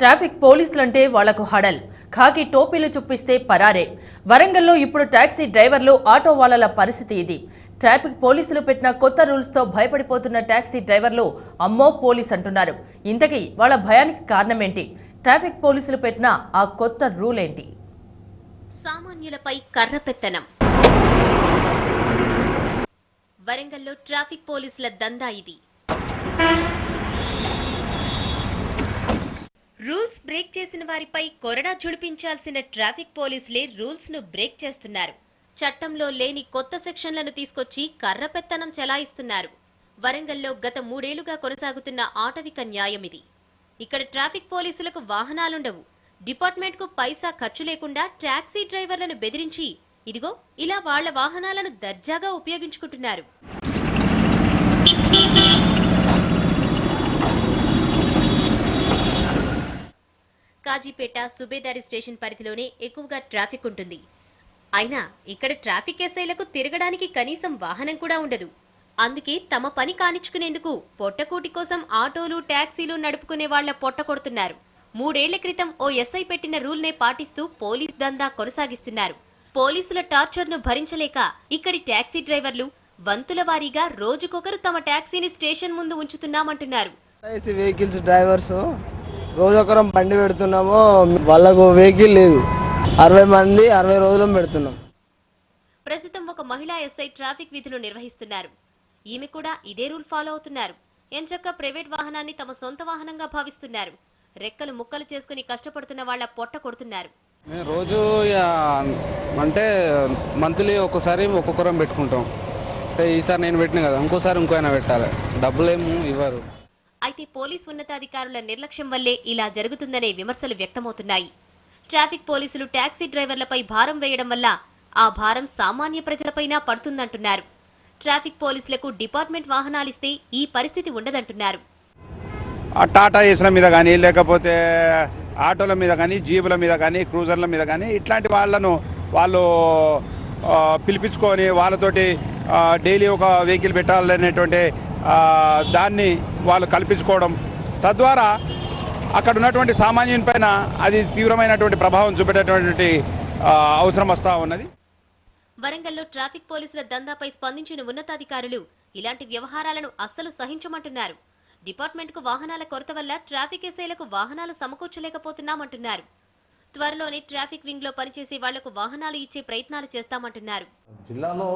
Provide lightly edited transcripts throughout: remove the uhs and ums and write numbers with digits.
Traffic పోలీసులంటే వాళ్లకు హడల్. ఖాకీ టోపీలు చుప్పిస్తే పరారే. వరంగల్లో ఇప్పుడు టాక్సీ డ్రైవర్లు, ఆటో వాళ్ల పరిస్థితి ఇది. ట్రాఫిక్ పోలీసులు పెట్టిన కొత్త రూల్స్ తో భయపడిపోతున్న టాక్సీ డ్రైవర్లు అమ్మో పోలీస్ అంటున్నారు. ఇంతకీ వాళ్ళ భయానికి కారణమేంటి? ట్రాఫిక్ పోలీసులు పెట్టిన ఆ కొత్త రూల్ ఏంటి? సామాన్యులపై కర్రపెత్తనం. వరంగల్లో ట్రాఫిక్ పోలీసుల దందా ఇది. రూల్స్ బ్రేక్ చేసిన వారిపై కొరడా ఝుడిపించాల్సిన ట్రాఫిక్ పోలీసులే రూల్స్ ను బ్రేక్ చేస్తున్నారు. చట్టంలో లేని కొత్త సెక్షన్లను తీసుకొచ్చి కర్రపెత్తనం చెలాయిస్తున్నారు. వరంగల్లో గత 3 ఏళ్లుగా కొనసాగుతున్న ఆటవిక న్యాయం ఇది. ఇక్కడ ట్రాఫిక్ పోలీసులకు వాహనాలుండవు. డిపార్ట్మెంట్ కు పైసా ఖర్చు లేకుండా టాక్సీ డ్రైవర్లను బెదిరించి ఇదిగో ఇలా వాళ్ల వాహనాలను దర్జాగా ఉపయోగించుకుంటున్నారు. కాజీపేట సుబేదారి స్టేషన్ పరిధిలోనే ఎక్కువగా ట్రాఫిక్ ఉంటుంది. అయినా ఇక్కడ ట్రాఫిక్ ఎస్ఐలకు తిరగడానికి కనీసం వాహనం కూడా ఉండదు. అందుకే తమ పని కానిచ్చుకునేందుకు పొట్టకూటి కోసం ఆటోలు, టాక్సీలు నడుపుకునే వాళ్ల పొట్ట కొడుతున్నారు. 3 ఏళ్ల క్రితం ఓ ఎస్ఐ పెట్టిన రూల్నే పాటిస్తూ పోలీస్ దందా కొనసాగిస్తున్నారు. పోలీసుల టార్చర్ ను భరించలేక ఇక్కడి టాక్సీ డ్రైవర్లు వంతుల వారీగా రోజుకొకరు తమ టాక్సీని స్టేషన్ ముందు ఉంచుతున్నామంటున్నారు. రోజొకరం బండి పెడుతున్నాము, వాళ్ళకు వెహికల్ లేదు. 60 మంది 60 రోజులు పెడుతున్నాం. ప్రస్తుతం ఒక మహిళా ఎస్ఐ ట్రాఫిక్ విధులు నిర్వహిస్తున్నారు. ఈమె కూడా ఇదే రూల్ ఫాలో అవుతున్నారు. ఎంచక్క ప్రైవేట్ వాహనాన్ని తమ సొంత వాహనంగా భావిస్తున్నారు. రెక్కలు ముక్కలు చేసుకుని కష్టపడుతున్న వాళ్ల పొట్ట కొడుతున్నారు. మేము రోజు అంటే మంత్లీ ఒక్కోసారి ఒక్కొక్కరం పెట్టుకుంటాం. అంటే ఈసారి నేను పెట్టిన కదా, ఇంకోసారి ఇంకోైనా పెట్టాలి, డబ్బులేమో ఇవ్వరు. అయితే పోలీస్ ఉన్నతాధికారుల నిర్లక్ష్యం వల్లే ఇలా జరుగుతుందనే విమర్శలు వ్యక్తమవుతున్నాయి. ట్రాఫిక్ పోలీసులు టాక్సీ డ్రైవర్లపై భారం వేయడం వల్ల ఆ భారం సామాన్య ప్రజలపైనా పడుతుందంటున్నారు. ట్రాఫిక్ పోలీసులకు డిపార్ట్మెంట్ వాహనాలిస్తే ఈ పరిస్థితి ఉండదంటున్నారు. టాటా ఏసుల మీద కానీ, లేకపోతే ఆటోల మీద కానీ, జీబుల మీద కానీ, క్రూజర్ల మీద కానీ ఇట్లాంటి వాళ్ళు పిలిపించుకొని వాళ్ళతోటి డైలీ ఒక వెహికల్ పెట్టాలనేటువంటి దాన్ని వాళ్ళు కల్పించుకోవడం, తద్వారా అక్కడ ఉన్నటువంటి సామాన్యుని పైన అది తీవ్రమైనటువంటి ప్రభావం చూపేటటువంటి అవసరం వస్తూ ఉన్నది. వరంగల్లో ట్రాఫిక్ పోలీసుల దందాపై స్పందించిన ఉన్నతాధికారులు ఇలాంటి వ్యవహారాలను అస్సలు సహించమంటున్నారు. డిపార్ట్మెంట్ కు వాహనాల కొరత వల్ల ట్రాఫిక్ ఎస్ఐలకు వాహనాలు సమకూర్చలేకపోతున్నామంటున్నారు. త్వరలోనే ట్రాఫిక్ వింగ్ లో పనిచేసే వాళ్లకు వాహనాలు ఇచ్చే ప్రయత్నాలు చేస్తామంటున్నారు. జిల్లాలో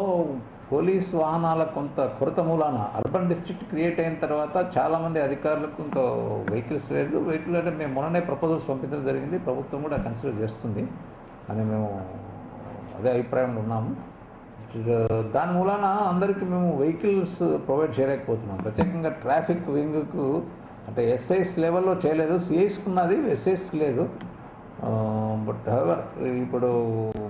పోలీస్ వాహనాల కొంత కొరత మూలాన అర్బన్ డిస్ట్రిక్ట్ క్రియేట్ అయిన తర్వాత చాలామంది అధికారులకు ఇంకా వెహికల్స్ లేదు. వెహికల్ అంటే మేము మొన్ననే ప్రపోజల్స్ పంపించడం జరిగింది. ప్రభుత్వం కూడా కన్సిడర్ చేస్తుంది అని మేము అదే అభిప్రాయంలో ఉన్నాము. దాని మూలాన అందరికీ మేము వెహికల్స్ ప్రొవైడ్ చేయలేకపోతున్నాం. ప్రత్యేకంగా ట్రాఫిక్ వింగ్కు అంటే ఎస్ఐస్ లెవెల్లో చేయలేదు, సిఐస్కి ఉన్నది, ఎస్ఐస్కి లేదు. బట్ హవర్ ఇప్పుడు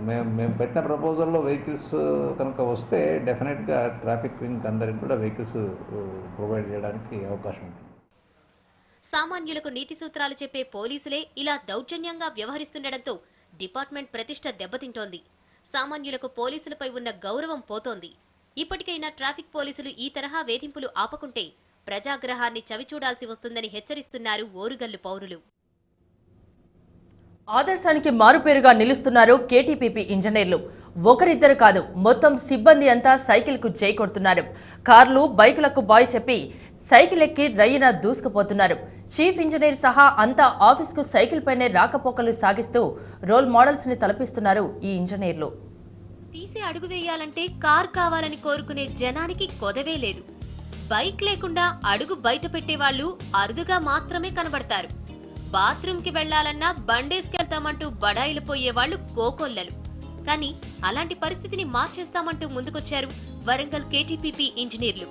మేము పెట్టిన ప్రపోజల్లో వెహికల్స్ కనుక వస్తే డెఫినెట్గా ట్రాఫిక్ వింగ్ అందరికి కూడా వెహికల్స్ ప్రొవైడ్ చేయడానికి అవకాశం ఉంది. సామాన్యులకు నీతి సూత్రాలు చెప్పే పోలీసులే ఇలా దౌర్జన్యంగా వ్యవహరిస్తుండటంతో డిపార్ట్మెంట్ ప్రతిష్ట దెబ్బతింటోంది. సామాన్యులకు పోలీసులపై ఉన్న గౌరవం పోతోంది. ఇప్పటికైనా ట్రాఫిక్ పోలీసులు ఈ తరహా వేధింపులు ఆపకుంటే ప్రజాగ్రహాన్ని చవిచూడాల్సి వస్తుందని హెచ్చరిస్తున్నారు ఓరుగల్లు పౌరులు. ఆదర్శానికి మారుపేరుగా నిలుస్తున్నారు కేటీపీపీ ఇంజనీర్లు. ఒకరిద్దరు కాదు, మొత్తం సిబ్బంది అంతా సైకిల్కు జై కొడుతున్నారు. కార్లు, బైకులకు బాయ్ చెప్పి సైకిల్ ఎక్కి రయ్యన దూసుకుపోతున్నారు. చీఫ్ ఇంజనీర్ సహా అంతా ఆఫీస్కు సైకిల్ పైనే రాకపోకలు సాగిస్తూ రోల్ మోడల్స్ ని తలపిస్తున్నారు ఈ ఇంజనీర్లు. తీసే అడుగు వేయాలంటే కార్ కావాలని కోరుకునే జనానికి కొదవే లేదు. బైక్ లేకుండా అడుగు బయట పెట్టేవాళ్లు అరుదుగా మాత్రమే కనబడతారు. బాత్రూమ్ కి వెళ్లాలన్నా బండేసుకెళ్తామంటూ బడాయిలు పోయేవాళ్లు కోకొల్లలు. కానీ అలాంటి పరిస్థితిని మార్చేస్తామంటూ ముందుకొచ్చారు వరంగల్ కేటీపీపీ ఇంజనీర్లు.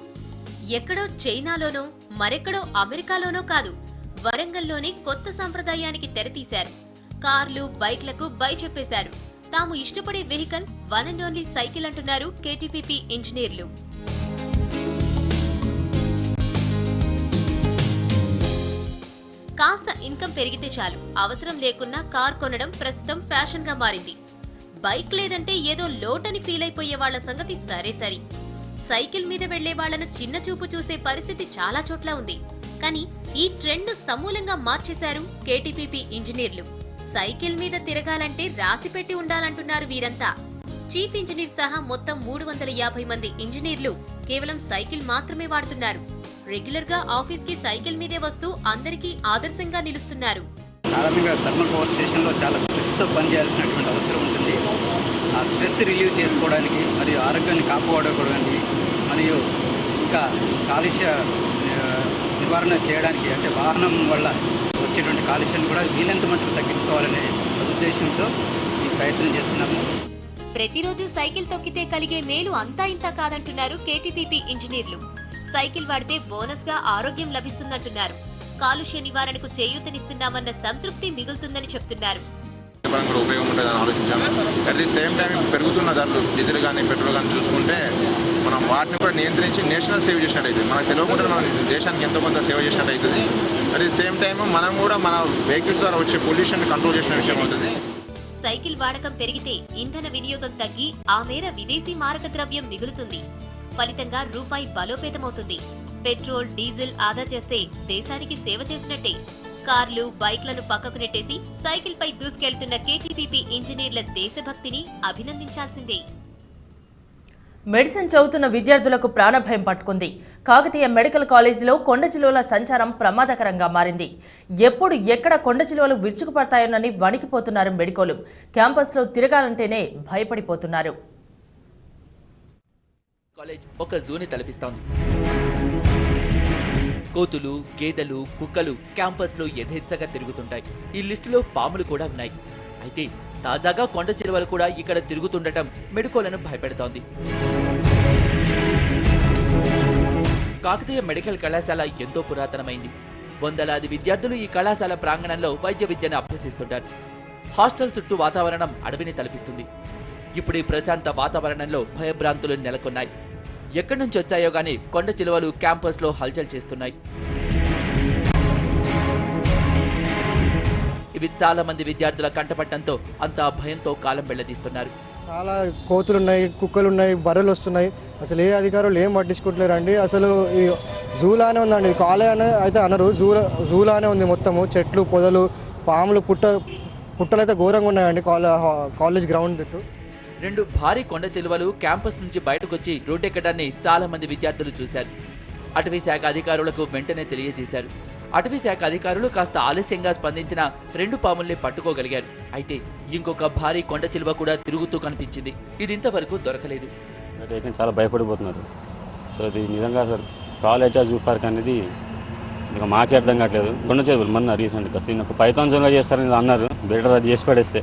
ఎక్కడో చైనాలోనో మరెక్కడో అమెరికాలోనో కాదు, వరంగల్లోనే కొత్త సంప్రదాయానికి తెరతీశారు. కార్లు, బైక్లకు బై చెప్పేశారు. తాము ఇష్టపడే vehicle one and only cycle అంటున్నారు కేటీపీపీ ఇంజనీర్లు. కాస్త ఇన్కమ్ పెరిగితే చాలు, అవసరం లేకున్నా కార్ కొనడం ప్రస్తుతం ఫ్యాషన్ గా మారింది. బైక్ లేదంటే ఏదో లోటని ఫీల్ అయిపోయే వాళ్ల సంగతి సరే సరి. సైకిల్ మీద వెళ్లే వాళ్లను చిన్న చూపు చూసే పరిస్థితి చాలా చోట్ల ఉంది. కానీ ఈ ట్రెండ్ సమూలంగా మార్చేశారు కేటీపీపీ ఇంజనీర్లు. సైకిల్ మీద తిరగాలంటే రాసిపెట్టి ఉండాలంటున్నారు వీరంతా. చీఫ్ ఇంజనీర్ సహా మొత్తం 350 మంది ఇంజనీర్లు కేవలం సైకిల్ మాత్రమే వాడుతున్నారు. రెగ్యులర్ గా ఆఫీస్ కి సైకిల్ మీదే వస్తూ అందరికీ ఆదర్శంగా నిలుస్తున్నారు. చాలా మంది థర్మల్ పవర్ స్టేషన్లో చాలా స్ట్రెస్తో పనిచేయాల్సినటువంటి అవసరం ఉంటుంది. ఆ స్ట్రెస్ రిలీవ్ చేసుకోవడానికి మరియు ఆరోగ్యాన్ని కాపాడుకోవడానికి మరియు ఇంకా కాలుష్య నివారణ చేయడానికి, అంటే వాహనం వల్ల వచ్చేటువంటి కాలుష్యాన్ని కూడా వీలైనంత మటుకు తగ్గించుకోవాలనే సదుద్దేశంతో ఈ ప్రయత్నం చేస్తున్నాము. ప్రతిరోజు సైకిల్ తొక్కితే కలిగే మేలు అంతా ఇంతా కాదంటున్నారు కేటీపీపీ ఇంజనీర్లు. సైకిల్ వాడితే బోనస్ గా ఆరోగ్యం లభిస్తుందంటున్నారు. కాలుష్య నివారణకు చేయూతనిస్తున్నామన్న సంతృప్తి మిగులుతుందని చెప్తున్నారు. కూడా ఉపయోగం ఉంటుందని ఆలోచించాము. అట్ ది సేమ్ టైం పెరుగుతున్న ధరలు డీజిల్ కానీ పెట్రోల్ కానీ చూసుకుంటే మనం వాటిని కూడా నియంత్రించి నేషనల్ సేవ్ చేసినట్టు అవుతుంది. మనకు తెలియకుండా మన దేశానికి ఎంతో కొంత సేవ చేసినట్టు అవుతుంది. అట్ ది సేమ్ టైం మనం కూడా మన వెహికల్స్ ద్వారా వచ్చే పొల్యూషన్ కంట్రోల్ చేసిన విషయం అవుతుంది. సైకిల్ వాడకం పెరిగితే ఇంధన వినియోగం తగ్గి ఆ మేర విదేశీ మారక ద్రవ్యం మిగులుతుంది. ఫలితంగా రూపాయి బలోపేతమవుతుంది. పెట్రోల్, డీజిల్ ఆదా చేస్తే దేశానికి సేవ చేసినట్టే. కార్లు, బైక్లను పక్కకు నెట్టేసి సైకిల్ పై దూసుకెళ్తున్న కేటీపీపీ ఇంజనీర్ల దేశభక్తిని అభినందించాల్సిందే. మెడిసిన్ చదువుతున్న విద్యార్థులకు ప్రాణభయం పట్టుకుంది. కాకతీయ మెడికల్ కాలేజీలో కొండ చిలువల సంచారం ప్రమాదకరంగా మారింది. ఎప్పుడు ఎక్కడ కొండ చిలువలు విరుచుకుపడతాయోనని వణికిపోతున్నారు మెడికోలు. క్యాంపస్లో తిరగాలంటేనే భయపడిపోతున్నారు. కాలేజ్ ఒక జూని తలపిస్తోంది. కోతులు, గేదెలు, కుక్కలు క్యాంపస్లో యథేచ్ఛగా తిరుగుతుంటాయి. ఈ లిస్టులో పాములు కూడా ఉన్నాయి. అయితే తాజాగా కొండ చిలువలు కూడా ఇక్కడ తిరుగుతుండటం మెడికోలను భయపెడుతోంది. కాకతీయ మెడికల్ కళాశాల ఎంతో పురాతనమైంది. వందలాది విద్యార్థులు ఈ కళాశాల ప్రాంగణంలో వైద్య విద్యను అభ్యసిస్తుంటారు. హాస్టల్ చుట్టూ వాతావరణం అడవిని తలపిస్తుంది. ఇప్పుడు ఈ ప్రశాంత వాతావరణంలో భయభ్రాంతులు నెలకొన్నాయి. ఎక్కడి నుంచి వచ్చాయో గానీ కొండ చిలువలు క్యాంపస్లో హల్చల్ చేస్తున్నాయి. ఇవి చాలా మంది విద్యార్థుల కంటపట్టడంతో అంతా భయంతో కాలం వెళ్లదీస్తున్నారు. చాలా కోతులు ఉన్నాయి, కుక్కలు ఉన్నాయి, బర్రెలు వస్తున్నాయి. అసలు ఏ అధికారులు ఏం పట్టించుకుంటలేరండి. అసలు ఈ జూలానే ఉందండి. కాలేజ్ అనే అయితే అనరు, జూలానే ఉంది. మొత్తము చెట్లు, పొదలు, పాములు, పుట్టలు అయితే ఘోరంగా ఉన్నాయండి కాలేజ్ గ్రౌండ్ చుట్టూ. 2 భారీ కొండ చిలువలు క్యాంపస్ నుంచి బయటకొచ్చి రోడ్డెక్కడాన్ని చాలా మంది విద్యార్థులు చూశారు. అటవీ శాఖ అధికారులకు వెంటనే తెలియజేశారు. అటవీ శాఖ అధికారులు కాస్త ఆలస్యంగా స్పందించిన 2 పాముల్ని పట్టుకోగలిగారు. అయితే ఇంకొక భారీ కొండ చిలువ కూడా తిరుగుతూ కనిపించింది. ఇది ఇంతవరకు దొరకలేదు. చాలా భయపడిపోతున్నారు. సో ఇది నిజంగా సార్ కాలేజ్ జూ పార్క్ అనేది ఇంకా మాకే అర్థం కావట్లేదు. కొండ చిలువలు మొన్న రీసెంట్గా ఒక పైథాన్ జోన్గా చేస్తారని అన్నారు. బెటర్ అది చేసి పడేస్తే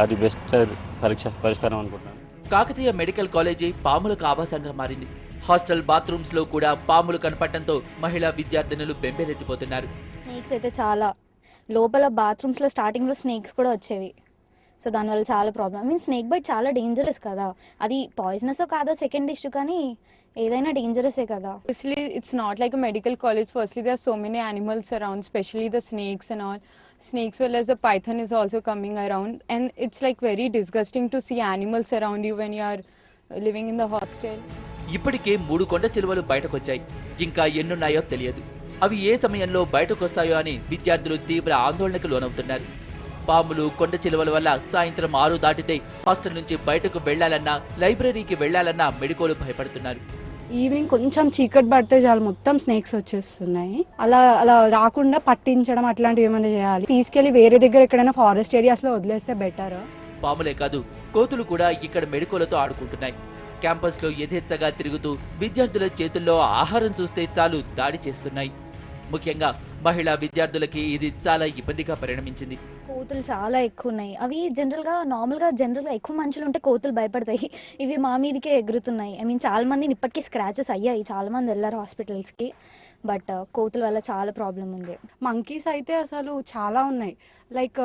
అది బెస్ట్ పరిష్కారం అనుకుంటున్నాను. కాకతీయ మెడికల్ కాలేజీ పాములకు ఆవాసంగా మారింది. హాస్టల్ బాత్రూమ్స్ లో కూడా పాములు కనపడటంతో మహిళా విద్యార్థినులు బెంబేలెత్తిపోతున్నారు. స్నేక్స్ అయితే చాలా లోపల బాత్రూమ్స్ లో స్టార్టింగ్ లో స్నేక్స్ కూడా వచ్చేవి. సో దానివల్ల చాలా ప్రాబ్లమ్. మీన్ స్నేక్ బైట్ చాలా డేంజరస్ కదా. అది పాయిజనస్ కాదో సెకండ్ ఇష్యూ, కానీ ఏదైనా డేంజరసే కదా. Firstly, it's not like a medical college. Firstly, there are so many animals around, especially the snakes and all. Snakes, well as the python is also coming around, and it's like very disgusting to see animals around you when you are living in the hostel. ఇప్పటికే 3 కొండ చిలువలు బయటకొచ్చాయి. ఇంకా ఎన్నున్నాయో తెలియదు. అవి ఏ సమయంలో బయటకొస్తాయో అని విద్యార్థులు తీవ్ర ఆందోళనకు లోనవుతున్నారు. పాములు, కొండ చిలువల వల్ల సాయంత్రం 6 దాటితే హాస్టల్ నుంచి బయటకు వెళ్లాలన్నా, లైబ్రరీకి వెళ్లాలన్నా మెడికోలు భయపడుతున్నారు. ఈవినింగ్ కొంచెం చీకటి పడితే చాలు మొత్తం స్నేక్స్ వచ్చేస్తున్నాయి. అలా రాకుండా పట్టించడం అట్లాంటివి ఏమైనా చేయాలి. తీసుకెళ్లి వేరే దగ్గర ఎక్కడైనా ఫారెస్ట్ ఏరియాస్ లో వదిలేస్తే బెటర్. పాములే కాదు, కోతులు కూడా ఇక్కడ మెడికోలతో ఆడుకుంటున్నాయి. క్యాంపస్ లో యథేచ్ఛగా తిరుగుతూ విద్యార్థుల చేతుల్లో ఆహారం చూస్తే చాలు దాడి చేస్తున్నాయి. ముఖ్యంగా మహిళా విద్యార్థులకి ఇది చాలా ఇబ్బందిగా పరిణమించింది. కోతులు చాలా ఎక్కువ ఉన్నాయి. అవి నార్మల్గా ఎక్కువ మనుషులు ఉంటే కోతులు భయపడతాయి. ఇవి మా మీదకే ఎగురుతున్నాయి. ఐ మీన్ చాలా మంది ఇప్పటికీ స్క్రాచెస్ అయ్యాయి. చాలా మంది వెళ్ళారు హాస్పిటల్స్కి. బట్ కోతుల వల్ల చాలా ప్రాబ్లం ఉంది. మంకీస్ అయితే అసలు చాలా ఉన్నాయి. లైక్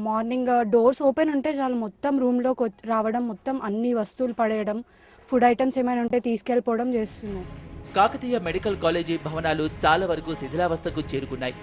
మార్నింగ్ డోర్స్ ఓపెన్ ఉంటే చాలు మొత్తం రూమ్లోకి రావడం, మొత్తం అన్ని వస్తువులు పడేయడం, ఫుడ్ ఐటమ్స్ ఏమైనా ఉంటే తీసుకెళ్ళిపోవడం చేస్తున్నాయి. కాకతీయ మెడికల్ కాలేజీ భవనాలు చాలా వరకు శిథిలావస్థకు చేరుకున్నాయి.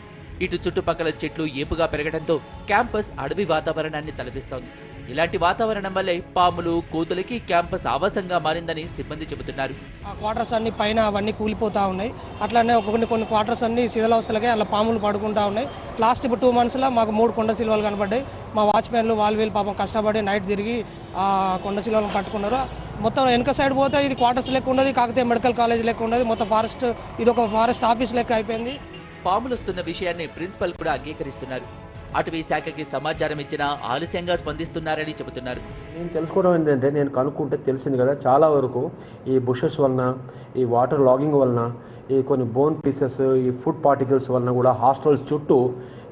ఇటు చుట్టుపక్కల చెట్లు ఏపుగా పెరగడంతో క్యాంపస్ అడవి వాతావరణాన్ని తలపిస్తోంది. ఇలాంటి వాతావరణం వల్లే పాములు కోతులకి క్యాంపస్ ఆవాసంగా మారిందని సిబ్బంది చెబుతున్నారు. ఆ క్వార్టర్స్ అన్ని పైన అవన్నీ కూలిపోతూ ఉన్నాయి. అట్లానే కొన్ని క్వార్టర్స్ అన్ని శిథిలావస్థలకే అలా పాములు పడుకుంటూ ఉన్నాయి. లాస్ట్ 2 monthsలో మాకు 3 కొండ సిల్వలు కనబడ్డాయి. మా వాచ్మెన్లు వీళ్ళు పాపం కష్టపడి నైట్ తిరిగి ఆ కొండ సిల్వలను పట్టుకున్నారు. మొత్తం వెనక సైడ్ పోతే ఇది క్వార్టర్స్ లెక్క ఉండదు, కాకతీయ మెడికల్ కాలేజ్ లెక్క ఉండదు, మొత్తం ఫారెస్ట్, ఇది ఒక ఫారెస్ట్ ఆఫీస్ లెక్క అయిపోయింది. పాములు వస్తున్న విషయాన్ని ప్రిన్సిపల్ కూడా అంగీకరిస్తున్నారు. అటవీ శాఖకి సమాచారం ఇచ్చినా ఆలస్యంగా స్పందిస్తున్నారని చెబుతున్నారు. నేను తెలుసుకోవడం ఏంటంటే, నేను కనుక్కుంటే తెలిసింది కదా, చాలా వరకు ఈ బుషెస్ వలన, ఈ వాటర్ లాగింగ్ వలన, ఈ కొన్ని బోన్ పీసెస్, ఈ ఫుడ్ పార్టికల్స్ వలన కూడా హాస్టల్స్ చుట్టూ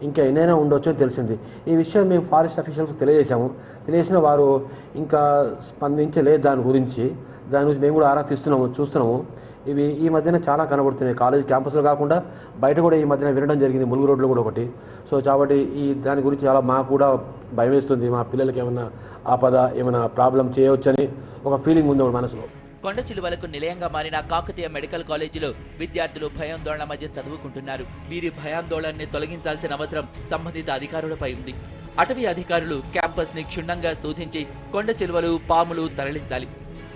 ఇంకా ఎన్నైనా ఉండొచ్చు అని తెలిసింది. ఈ విషయం మేము ఫారెస్ట్ అఫీషియల్స్ తెలియజేసిన వారు ఇంకా స్పందించలేదు. దాని గురించి మేము కూడా ఆరా చూస్తున్నాము. ఇవి ఈ మధ్యన చాలా కనబడుతున్నాయి. కాలేజ్ క్యాంపస్లో కాకుండా బయట కూడా ఈ మధ్యన వినడం జరిగింది, ములుగు రోడ్లో కూడా ఒకటి. సో కాబట్టి దాని గురించి చాలా మాకు కూడా భయం వేస్తుంది. మా పిల్లలకి ఏమైనా ఆపద, ఏమైనా ప్రాబ్లం చేయవచ్చని ఒక ఫీలింగ్ ఉంది మనసులో. కొండ చిలువలకు నిలయంగా మారిన కాకతీయ మెడికల్ కాలేజీలో విద్యార్థులు భయాందోళన మధ్య చదువుకుంటున్నారు. వీరి భయాందోళనని తొలగించాల్సిన అవసరం సంబంధిత అధికారులపై ఉంది. అటవీ అధికారులు క్యాంపస్ ని క్షుణ్ణంగా శోధించి కొండ చిలువలు, పాములు తరలించాలి.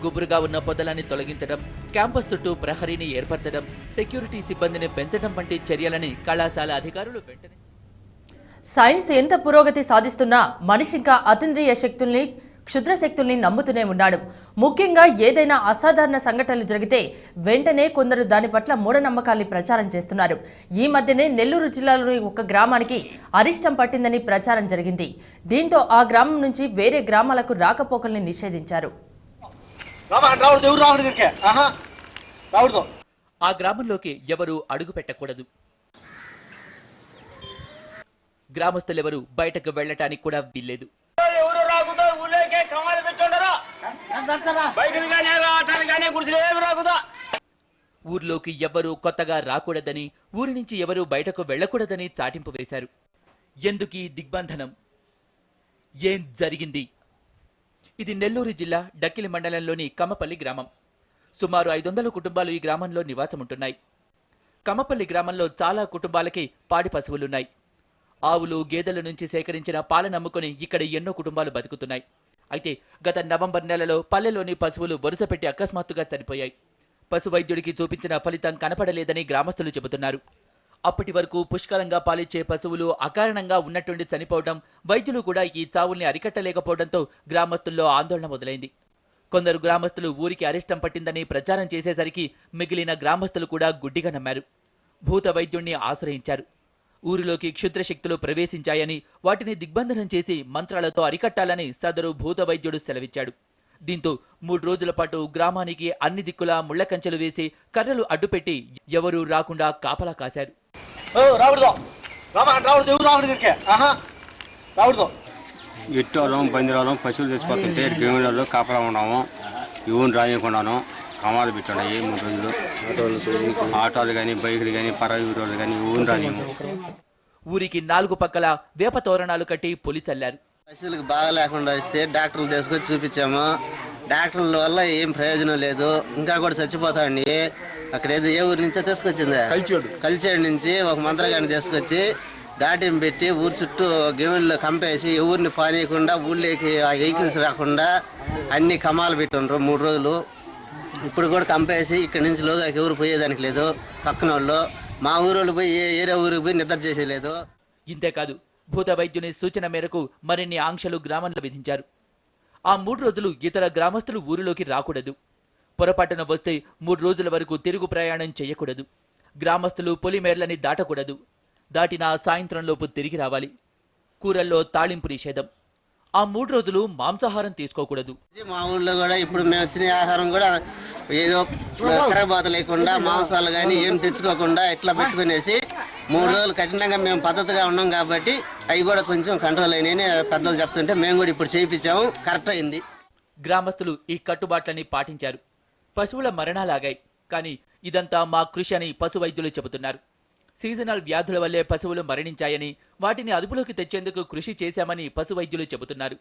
గుబురుగా ఉన్న పొదలని తొలగించడం, క్యాంపస్ చుట్టూ ప్రహరీని ఏర్పరచడం, సెక్యూరిటీ సిబ్బందిని పెంచడం వంటి చర్యలని కళాశాల అధికారులు వెంటనే. సైన్స్ ఎంత పురోగతి సాధిస్తున్నా మనిషి ఇంకా అతీంద్రియ శక్తుల్ని, క్షుద్ర శక్తుల్ని నమ్ముతూనే ఉన్నాడు. ముఖ్యంగా ఏదైనా అసాధారణ సంఘటనలు జరిగితే వెంటనే కొందరు దాని పట్ల మూఢనమ్మకాల్ని ప్రచారం చేస్తున్నారు. ఈ మధ్యనే నెల్లూరు జిల్లాలోని ఒక గ్రామానికి అరిష్టం పట్టిందని ప్రచారం జరిగింది. దీంతో ఆ గ్రామం నుంచి వేరే గ్రామాలకు రాకపోకల్ని నిషేధించారు. ఆ గ్రామంలోకి ఎవరూ అడుగు పెట్టకూడదు. గ్రామస్తులెవరూ బయటకు వెళ్లటానికి కూడా వీల్లేదు. ఊర్లోకి ఎవరూ కొత్తగా రాకూడదని, ఊరి నుంచి ఎవరూ బయటకు వెళ్లకూడదని చాటింపు వేశారు. ఎందుకీ దిగ్బంధనం? ఏం జరిగింది? ఇది నెల్లూరు జిల్లా డక్కిలి మండలంలోని కమ్మపల్లి గ్రామం. సుమారు 500 కుటుంబాలు ఈ గ్రామంలో నివాసముంటున్నాయి. కమ్మపల్లి గ్రామంలో చాలా కుటుంబాలకి పాడి పశువులున్నాయి. ఆవులు, గేదెల నుంచి సేకరించిన పాలనమ్ముకొని ఇక్కడ ఎన్నో కుటుంబాలు బతుకుతున్నాయి. అయితే గత నవంబర్ నెలలో పల్లెలోని పశువులు వరుసపెట్టి అకస్మాత్తుగా చనిపోయాయి. పశు వైద్యుడికి చూపించిన ఫలితం కనపడలేదని గ్రామస్తులు చెబుతున్నారు. అప్పటి వరకు పుష్కలంగా పాలిచ్చే పశువులు అకారణంగా ఉన్నట్టుండి చనిపోవడం, వైద్యులు కూడా ఈ చావుల్ని అరికట్టలేకపోవడంతో గ్రామస్తుల్లో ఆందోళన మొదలైంది. కొందరు గ్రామస్తులు ఊరికి అరిష్టం పట్టిందని ప్రచారం చేసేసరికి మిగిలిన గ్రామస్తులు కూడా గుడ్డిగా నమ్మారు. భూత వైద్యుణ్ణి ఆశ్రయించారు. ఊరిలోకి క్షుద్రశక్తులు ప్రవేశించాయని, వాటిని దిగ్బంధనం చేసి మంత్రాలతో అరికట్టాలని సదరు భూత వైద్యుడు సెలవిచ్చాడు. దీంతో 3 రోజుల పాటు గ్రామానికి అన్ని దిక్కులా ముళ్ల కంచెలు వేసి కర్రలు అడ్డుపెట్టి ఎవరూ రాకుండా కాపలా కాశారు. ఎట్టోళ్ళం, బందిరాలం పశువులు తెచ్చిపోతుంటే గేమిలో కాపలా ఉన్నాము. ఎవరు రాయకుండాను కమాలు పెట్టున్నాయి 3 రోజులు. ఆటోలు కానీ, బైకులు కానీ, పరాయి కానీ ఎవరు రానియము. ఊరికి 4 పక్కల వేప తోరణాలు కట్టి పొలి చల్లారు. పశువులకు బాగా లేకుండా వస్తే డాక్టర్లు తీసుకొచ్చి చూపించాము. డాక్టర్ల వల్ల ఏం ప్రయోజనం లేదు, ఇంకా కూడా చచ్చిపోతాండి. అక్కడ ఏదో ఏ ఊరి నుంచో తీసుకొచ్చింది, కలిచేడు నుంచి ఒక మంత్రగాన్ని తీసుకొచ్చి ఘాటిం పెట్టి ఊరి చుట్టూ గేవుల్లో కంపేసి ఎవరిని పానీయకుండా, ఊళ్ళోకి వెహికల్స్ రాకుండా అన్ని కమాలు పెట్టుండ్రు 3 రోజులు. ఇప్పుడు కూడా కంపేసి ఇక్కడి నుంచి లోగాకి ఎవరు పోయేదానికి లేదు. పక్కన వాళ్ళు మా ఊరోళ్ళు పోయి ఏరే ఊరికి పోయి నిద్ర చేసేలేదు. ఇంతేకాదు, భూత వైద్యుని సూచన మేరకు మరిన్ని ఆంక్షలు గ్రామంలో విధించారు. ఆ 3 రోజులు ఇతర గ్రామస్తులు ఊరిలోకి రాకూడదు. పొరపాటున వస్తే 3 రోజుల వరకు తిరుగు ప్రయాణం చేయకూడదు. గ్రామస్తులు పొలిమేర్లని దాటకూడదు. దాటిన సాయంత్రంలోపు తిరిగి రావాలి. కూరల్లో తాళింపు నిషేధం. ఆ 3 రోజులు మాంసాహారం తీసుకోకూడదు. మా ఊళ్ళో కూడా ఇప్పుడు మేము తినే ఆహారం కూడా ఏదో కరబాత లేకుండా మాంసాలు కానీ ఏం తెచ్చుకోకుండా ఇట్లా పెట్టుకునేసి 3 రోజులు కఠినంగా మేము పద్ధతిగా ఉన్నాం కాబట్టి అవి కూడా కొంచెం కంట్రోల్ అయినాయని పెద్దలు చెప్తుంటే మేము కూడా ఇప్పుడు చేయించాము. కరెక్ట్ అయింది. గ్రామస్తులు ఈ కట్టుబాట్లని పాటించారు. పశువుల మరణాలాగాయి. కానీ ఇదంతా మా కృషి అని పశు వైద్యులు చెబుతున్నారు. సీజనల్ వ్యాధుల వల్లే పశువులు మరణించాయని, వాటిని అదుపులోకి తెచ్చేందుకు కృషి చేశామని పశు వైద్యులు చెబుతున్నారు.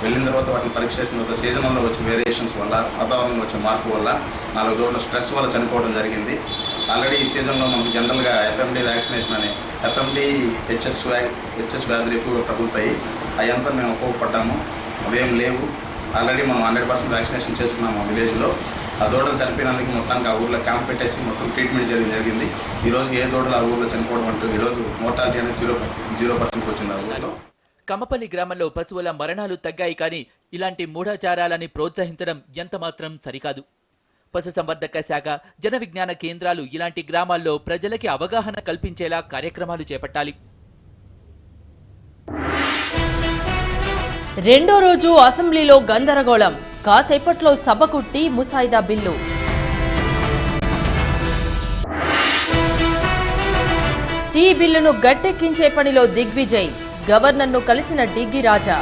వెళ్ళిన తర్వాత వాటిని పరీక్ష చేసిన తర్వాత సీజనల్లో వచ్చే వేరియేషన్స్ వల్ల, వాతావరణంలో వచ్చే మార్పు వల్ల 4 రోజుల స్ట్రెస్ వల్ల చనిపోవడం జరిగింది. ఆల్రెడీ ఈ సీజన్లో మనకు జనరల్గా FMD వ్యాక్సినేషన్ అని, FMD HS వ్యాధులు ఎక్కువగా ప్రబలుతాయి. అవంతా మేము ఉపయోగపడ్డాము. అవేం లేవు. ఆల్రెడీ మనం 100% వ్యాక్సినేషన్ చేసుకున్నాము ఆ విలేజ్లో. ఆ దూడలు చనిపోయినందుకు మొత్తానికి ఆ ఊర్లో క్యాంప్ పెట్టేసి మొత్తం ట్రీట్మెంట్ చేయడం జరిగింది. ఈరోజు ఏ దూడలు ఆ ఊర్లో చనిపోవడం అంటూ ఈరోజు మోర్టాలిటీ అనేది 0% వచ్చింది ఆ ఊర్లో. కమ్మపల్లి గ్రామంలో పశువుల మరణాలు తగ్గాయి కానీ ఇలాంటి మూఢాచారాలని ప్రోత్సహించడం ఎంతమాత్రం సరికాదు. పశుసంవర్ధక శాఖ, జన విజ్ఞాన కేంద్రాలు ఇలాంటి గ్రామాల్లో ప్రజలకి అవగాహన కల్పించేలా కార్యక్రమాలు చేపట్టాలి. రెండో రోజు అసెంబ్లీలో గందరగోళం. కాసేపట్లో సభకు టీ ముసాయిదా బిల్లు. టీ బిల్లును గట్టెక్కించే పనిలో దిగ్విజయ్. గవర్నర్ను కలిసిన డిగ్గి రాజా.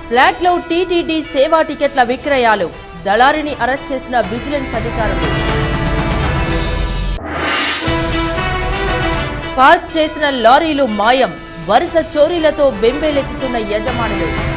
ఫ్లాగ్లో టీటీడీ సేవా టికెట్ల విక్రయాలు. దళారిని అరెస్ట్ చేసిన విజిలెన్స్ అధికారులు. పార్క్ చేసిన లారీలు మాయం. వరుస చోరీలతో బెంబేలెత్తుతున్న యజమానులు.